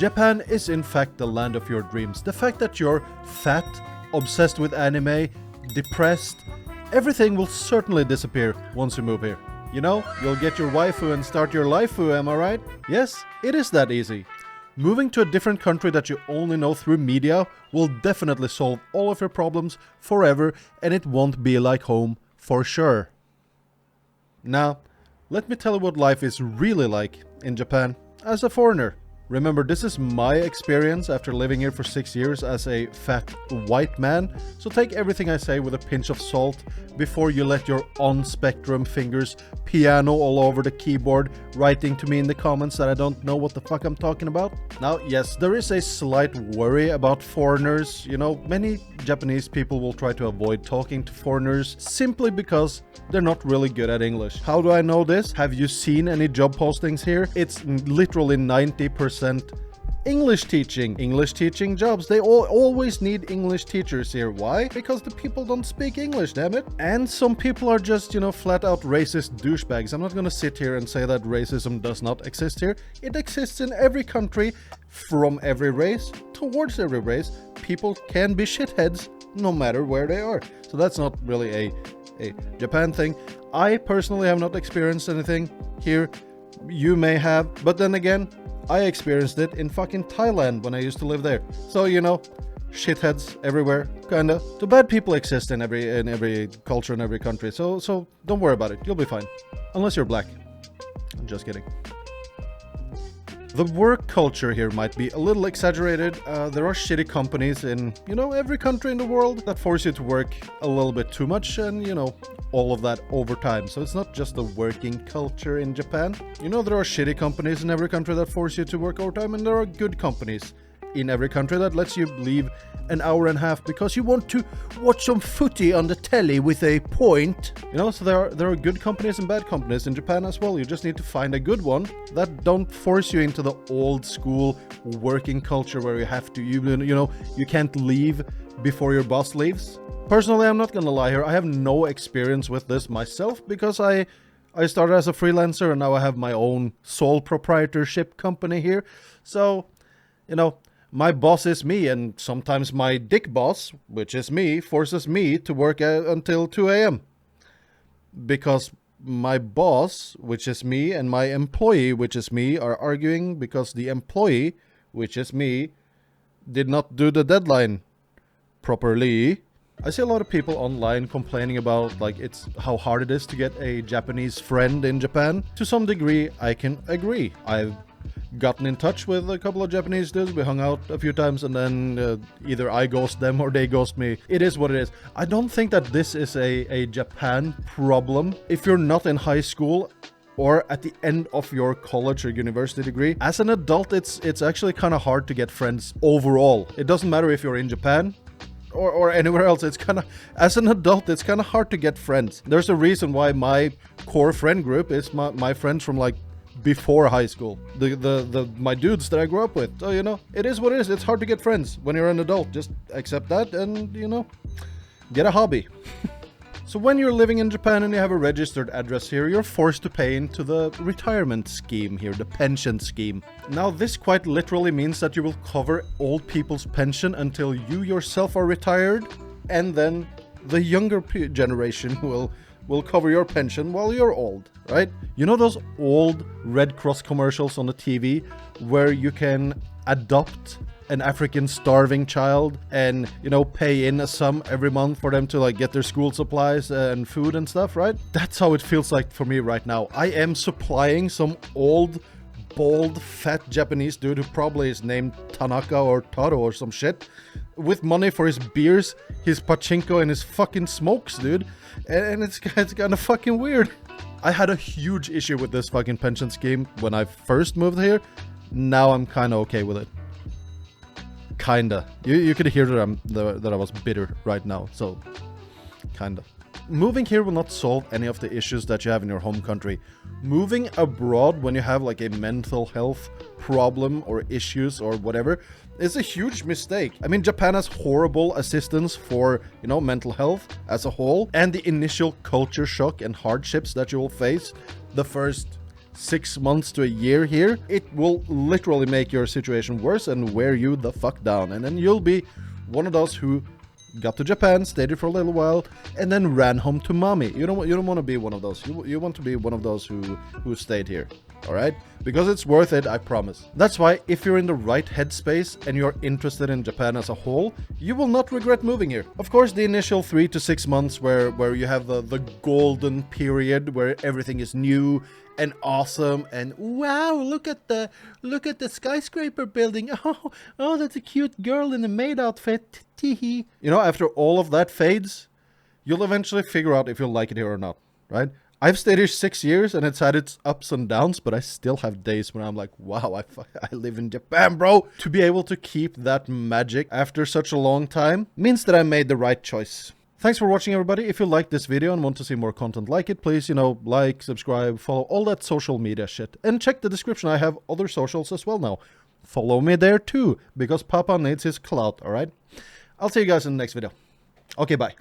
Japan is in fact the land of your dreams. The fact that you're fat, obsessed with anime, depressed, everything will certainly disappear once you move here. You know, you'll get your waifu and start your lifeu, am I right? Yes, it is that easy. Moving to a different country that you only know through media will definitely solve all of your problems forever, and it won't be like home for sure. Now, let me tell you what life is really like in Japan as a foreigner. Remember, this is my experience after living here for 6 years as a fat white man, so take everything I say with a pinch of salt before you let your on-spectrum fingers piano all over the keyboard, writing to me in the comments that I don't know what the fuck I'm talking about. Now, yes, there is a slight worry about foreigners. You know, many Japanese people will try to avoid talking to foreigners simply because they're not really good at English. How do I know this? Have you seen any job postings here? It's literally 90% English teaching jobs. They always need English teachers here. Why? Because the people don't speak English, damn it. And some people are just, you know, flat out racist douchebags. I'm not gonna sit here and say that racism does not exist here. It exists in every country, from every race towards every race. People can be shitheads no matter where they are. So that's not really a Japan thing. I personally have not experienced anything here. You may have, but then again, I experienced it in fucking Thailand when I used to live there. So, you know, shitheads everywhere, kinda. The bad people exist in every culture and every country. So don't worry about it. You'll be fine. Unless you're black. I'm just kidding. The work culture here might be a little exaggerated. There are shitty companies in, you know, every country in the world that force you to work a little bit too much and, you know, all of that overtime. So it's not just the working culture in Japan. You know, there are shitty companies in every country that force you to work overtime, and there are good companies in every country that lets you leave an hour and a half because you want to watch some footy on the telly with a point. You know, so there are good companies and bad companies in Japan as well. You just need to find a good one that don't force you into the old school working culture where you have to, you know, you can't leave before your boss leaves. Personally, I'm not gonna lie here, I have no experience with this myself because I started as a freelancer and now I have my own sole proprietorship company here. So, you know, my boss is me, and sometimes my dick boss, which is me, forces me to work until 2 a.m. Because my boss, which is me, and my employee, which is me, are arguing because the employee, which is me, did not do the deadline properly. I see a lot of people online complaining about it's how hard it is to get a Japanese friend in Japan. To some degree, I can agree. I've gotten in touch with a couple of Japanese dudes. We hung out a few times and then either I ghost them or they ghost me. It is what it is. I don't think that this is a Japan problem. If you're not in high school or at the end of your college or university degree, as an adult, it's actually kind of hard to get friends overall. It doesn't matter if you're in Japan or anywhere else. It's kind of, as an adult, it's kind of hard to get friends. There's a reason why my core friend group is my friends from before high school, my dudes that I grew up with. So, you know, it is what it is. It's hard to get friends when you're an adult. Just accept that and, you know, get a hobby. So when you're living in Japan and you have a registered address here, you're forced to pay into the retirement scheme here, the pension scheme. Now, this quite literally means that you will cover old people's pension until you yourself are retired, and then the younger generation will cover your pension while you're old, right? You know those old Red Cross commercials on the TV where you can adopt an African starving child and, you know, pay in a sum every month for them to get their school supplies and food and stuff, right? That's how it feels like for me right now. I am supplying some old, bald, fat Japanese dude who probably is named Tanaka or Taro or some shit with money for his beers, his pachinko, and his fucking smokes, dude. And it's kind of fucking weird. I had a huge issue with this fucking pension scheme when I first moved here. Now I'm kind of okay with it. Kinda. You could hear that I was bitter right now, so kinda. Moving here will not solve any of the issues that you have in your home country. Moving abroad when you have a mental health problem or issues or whatever is a huge mistake. I mean, Japan has horrible assistance for, you know, mental health as a whole, and the initial culture shock and hardships that you will face the first 6 months to a year here, it will literally make your situation worse and wear you the fuck down. And then you'll be one of those who got to Japan, stayed here for a little while, and then ran home to mommy. You don't want to be one of those. You want to be one of those who stayed here. All right? Because it's worth it, I promise. That's why if you're in the right headspace and you're interested in Japan as a whole, you will not regret moving here. Of course, the initial 3 to 6 months where you have the golden period where everything is new and awesome and wow, look at the skyscraper building. Oh, that's a cute girl in a maid outfit. Teehee. You know, after all of that fades, you'll eventually figure out if you'll like it here or not, right? I've stayed here 6 years and it's had its ups and downs, but I still have days when I'm like, wow, I live in Japan, bro. To be able to keep that magic after such a long time means that I made the right choice. Thanks for watching, everybody. If you liked this video and want to see more content like it, please, like, subscribe, follow, all that social media shit. And check the description. I have other socials as well now. Follow me there too, because Papa needs his clout, alright? I'll see you guys in the next video. Okay, bye.